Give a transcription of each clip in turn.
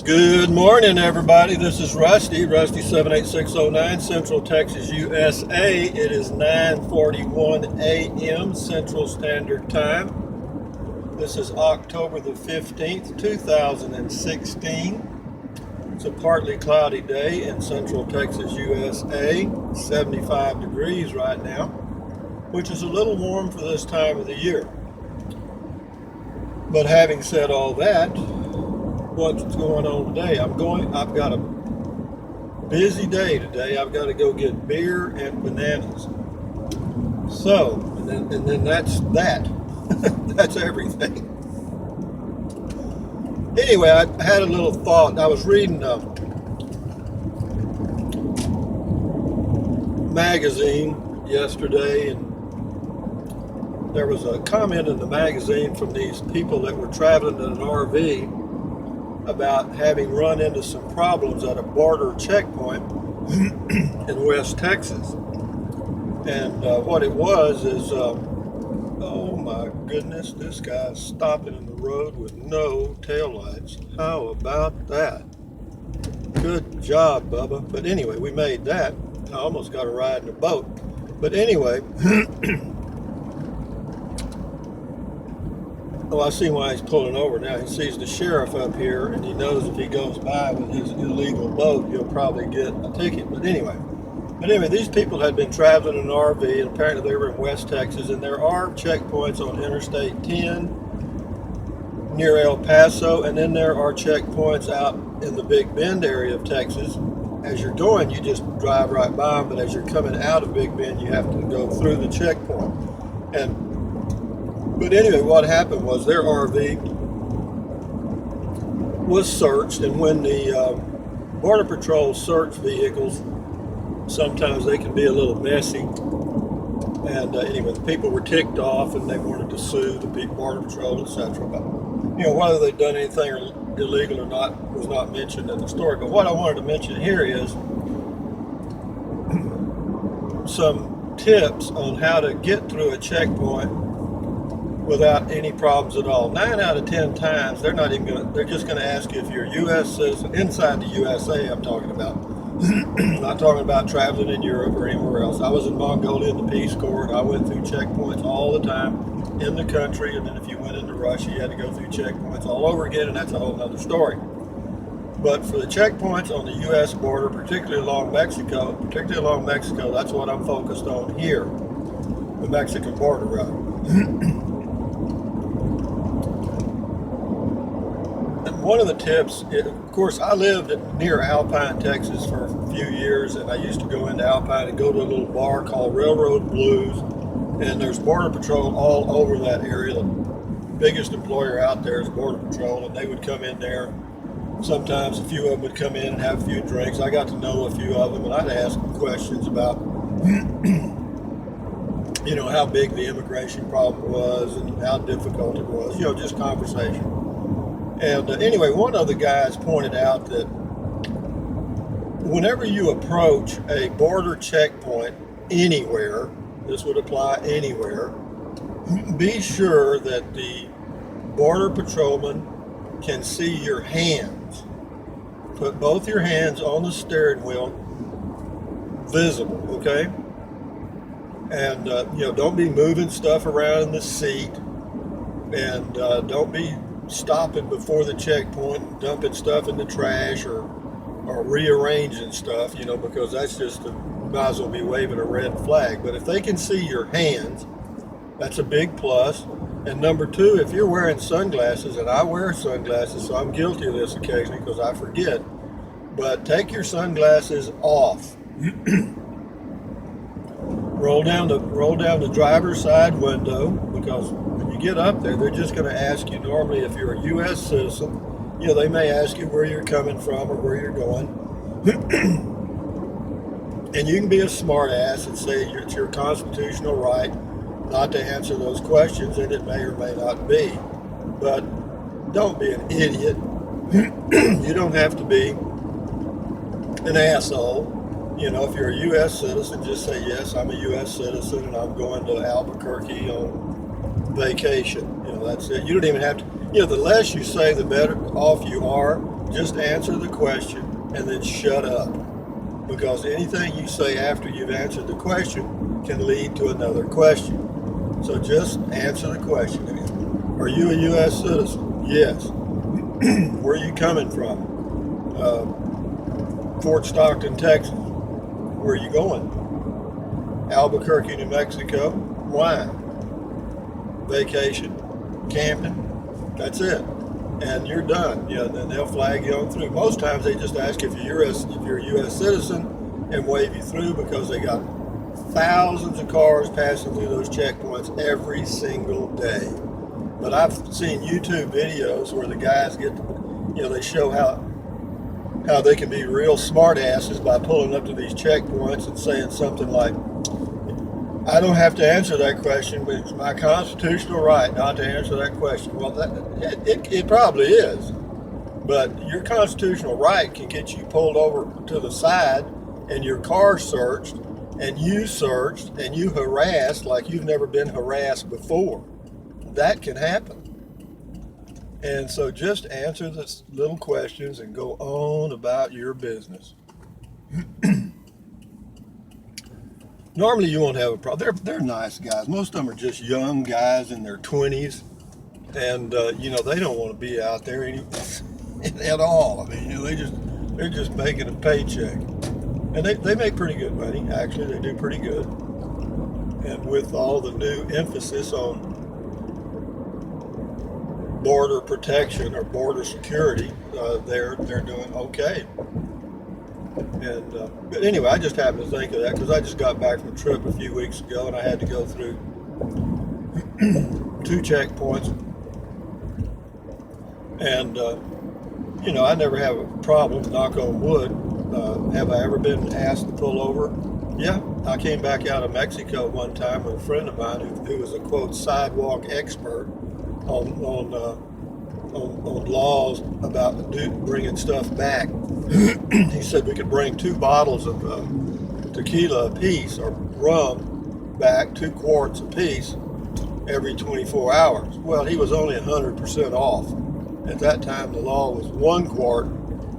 Good morning, everybody. This is Rusty 78609, Central Texas, USA. It is 9:41 a.m. Central Standard Time. This is October the 15th, 2016. It's a partly cloudy day in Central Texas, USA. 75 degrees right now, which is a little warm for this time of the year. But having said all that, what's going on today? I've got a busy day today. I've got to go get beer and bananas. So, and then that's that. That's everything. Anyway, I had a little thought. I was reading a magazine yesterday, and there was a comment in the magazine from these people that were traveling in an RV about having run into some problems at a border checkpoint in West Texas. And what it was is, oh my goodness, this guy's stopping in the road with no taillights. How about that? Good job, Bubba. But anyway, we made that. I almost got a ride in a boat. But anyway, oh, I see why he's pulling over now. He sees the sheriff up here, and he knows if he goes by with his illegal boat, he'll probably get a ticket. But anyway, these people had been traveling in an RV, and apparently they were in West Texas, and there are checkpoints on Interstate 10 near El Paso, and then there are checkpoints out in the Big Bend area of Texas. As you're going, you just drive right by them, but as you're coming out of Big Bend, you have to go through the checkpoint. But anyway, what happened was their RV was searched, and when the Border Patrol search vehicles, sometimes they can be a little messy. And anyway, the people were ticked off, and they wanted to sue the Border Patrol, etc. But whether they'd done anything illegal or not was not mentioned in the story. But what I wanted to mention here is some tips on how to get through a checkpoint without any problems at all. 9 out of 10 times, they're just going to ask you if you're a U.S. citizen, inside the USA I'm talking about. I'm not talking about traveling in Europe or anywhere else. I was in Mongolia in the Peace Corps, and I went through checkpoints all the time in the country, and then if you went into Russia, you had to go through checkpoints all over again, and that's a whole other story. But for the checkpoints on the U.S. border, particularly along Mexico, that's what I'm focused on here, the Mexican border route. One of the tips, of course, I lived near Alpine, Texas for a few years, and I used to go into Alpine and go to a little bar called Railroad Blues, and there's Border Patrol all over that area. The biggest employer out there is Border Patrol, and they would come in there. Sometimes a few of them would come in and have a few drinks. I got to know a few of them, and I'd ask them questions about, how big the immigration problem was and how difficult it was, just conversation. And anyway, one of the guys pointed out that whenever you approach a border checkpoint anywhere, this would apply anywhere, be sure that the border patrolman can see your hands. Put both your hands on the steering wheel, visible, okay? And, don't be moving stuff around in the seat, and don't be stopping before the checkpoint, dumping stuff in the trash or rearranging stuff, because that's just might as well be waving a red flag. But if they can see your hands, that's a big plus. And number two, if you're wearing sunglasses, and I wear sunglasses, so I'm guilty of this occasionally because I forget, but take your sunglasses off. Roll down the driver's side window, because when you get up there, they're just going to ask you normally if you're a U.S. citizen. They may ask you where you're coming from or where you're going. And you can be a smart ass and say it's your constitutional right not to answer those questions, and it may or may not be. But don't be an idiot. You don't have to be an asshole. If you're a U.S. citizen, just say, yes, I'm a U.S. citizen, and I'm going to Albuquerque on vacation. That's it. You don't even have to, the less you say, the better off you are. just answer the question and then shut up. Because anything you say after you've answered the question can lead to another question. So just answer the question. Are you a U.S. citizen? Yes. Where are you coming from? Fort Stockton, Texas. Where are you going? Albuquerque, New Mexico. Why? Vacation, camping. That's it. And you're done. Then they'll flag you on through. Most times they just ask if you're a U.S. citizen and wave you through because they got thousands of cars passing through those checkpoints every single day. But I've seen YouTube videos where the guys they show how they can be real smart asses by pulling up to these checkpoints and saying something like, I don't have to answer that question, but it's my constitutional right not to answer that question. Well, it probably is. But your constitutional right can get you pulled over to the side and your car searched and you harassed like you've never been harassed before. That can happen. And so just answer the little questions and go on about your business. Normally you won't have a problem. They're nice guys. Most of them are just young guys in their 20s. And, they don't want to be out there at all. I mean, they're just making a paycheck. And they make pretty good money. Actually, they do pretty good. And with all the new emphasis on border protection or border security, they're doing okay. And but anyway, I just happened to think of that because I just got back from a trip a few weeks ago and I had to go through 2 checkpoints. And I never have a problem, knock on wood. Have I ever been asked to pull over? Yeah, I came back out of Mexico one time with a friend of mine who was a quote sidewalk expert on laws about bringing stuff back. He said we could bring 2 bottles of tequila apiece or rum back, 2 quarts apiece every 24 hours. Well, he was only 100% off. At that time, the law was 1 quart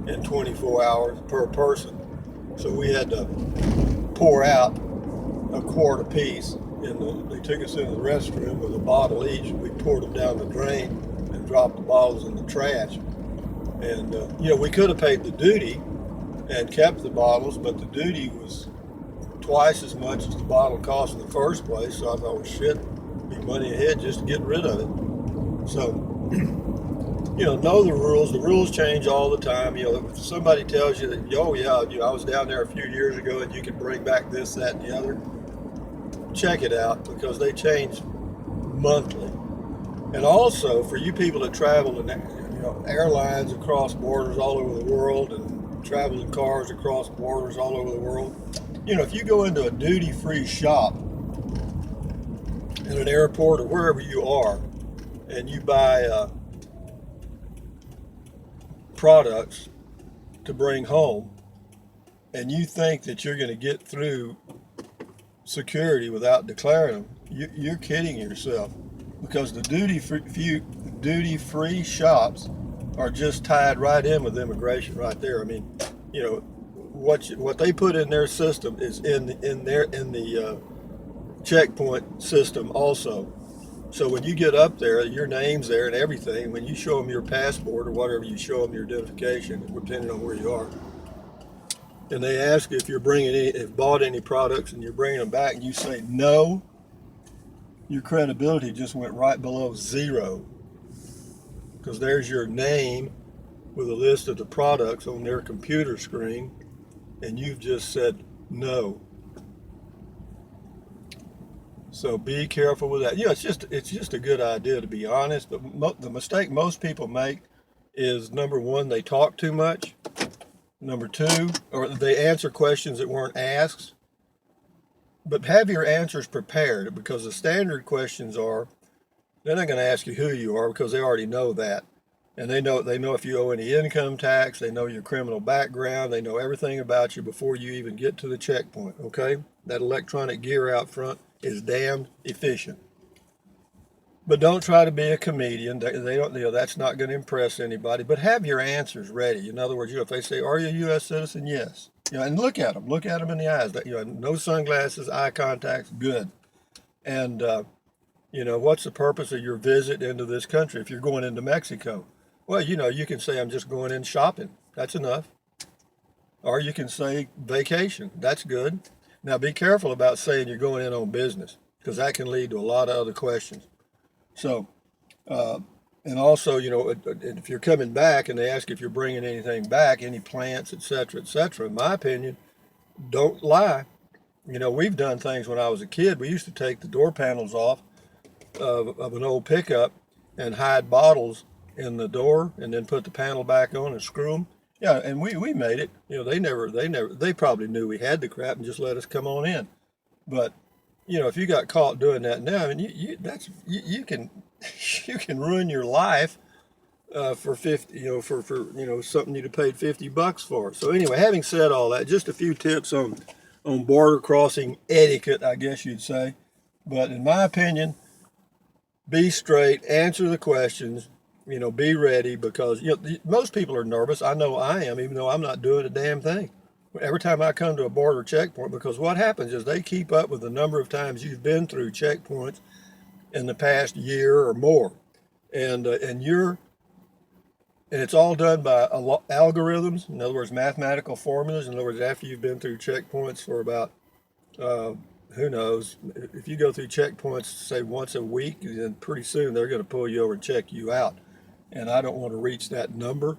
in 24 hours per person. So we had to pour out a quart apiece. They took us into the restroom with a bottle each. We poured them down the drain and dropped the bottles in the trash. And, we could have paid the duty and kept the bottles, but the duty was twice as much as the bottle cost in the first place. So I thought, well, shit, be money ahead just to get rid of it. So, know the rules. The rules change all the time. If somebody tells you that, I was down there a few years ago and you can bring back this, that, and the other, check it out because they change monthly. And also for you people that travel in airlines across borders all over the world and travel in cars across borders all over the world, if you go into a duty-free shop in an airport or wherever you are and you buy products to bring home and you think that you're going to get through security without declaring them, you're kidding yourself, because the duty-free shops are just tied right in with immigration right there. I mean, what they put in their system is in the checkpoint system also. So when you get up there, your name's there and everything. When you show them your passport or whatever, you show them your identification, depending on where you are. And they ask if you're bought any products and you're bringing them back, and you say no, your credibility just went right below 0. Because there's your name with a list of the products on their computer screen, and you've just said no. So be careful with that. It's just a good idea to be honest, but the mistake most people make is, number 1, they talk too much. Number 2, or they answer questions that weren't asked. But have your answers prepared, because the standard questions are, they're not going to ask you who you are because they already know that. And they know if you owe any income tax, they know your criminal background, they know everything about you before you even get to the checkpoint, okay? That electronic gear out front is damn efficient. But don't try to be a comedian. They don't, that's not going to impress anybody. But have your answers ready. In other words, if they say, "Are you a U.S. citizen?" Yes. And look at them in the eyes. No sunglasses, eye contact, good. And what's the purpose of your visit into this country? If you're going into Mexico, well, you can say, "I'm just going in shopping." That's enough. Or you can say vacation. That's good. Now be careful about saying you're going in on business, because that can lead to a lot of other questions. So, uh, and also, if you're coming back and they ask if you're bringing anything back, any plants, et cetera, in my opinion, don't lie. We've done things when I was a kid. We used to take the door panels off of an old pickup and hide bottles in the door and then put the panel back on and screw them. Yeah, and we made it. They probably knew we had the crap and just let us come on in. But if you got caught doing that now, I mean, you can you can ruin your life for 50, for something you'd have paid $50 for. So anyway, having said all that, just a few tips on border crossing etiquette, I guess you'd say. But in my opinion, be straight, answer the questions, be ready, because most people are nervous. I know I am, even though I'm not doing a damn thing. Every time I come to a border checkpoint, because what happens is they keep up with the number of times you've been through checkpoints in the past year or more, and it's all done by algorithms. In other words, mathematical formulas. In other words, after you've been through checkpoints for about uh, who knows, if you go through checkpoints say once a week, then pretty soon they're going to pull you over and check you out. And I don't want to reach that number.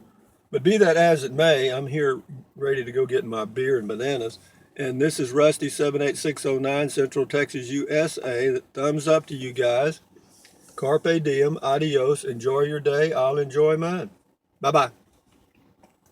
But be that as it may, I'm here ready to go get my beer and bananas. And this is Rusty 78609, Central Texas, USA. Thumbs up to you guys. Carpe diem, adios. Enjoy your day. I'll enjoy mine. Bye bye.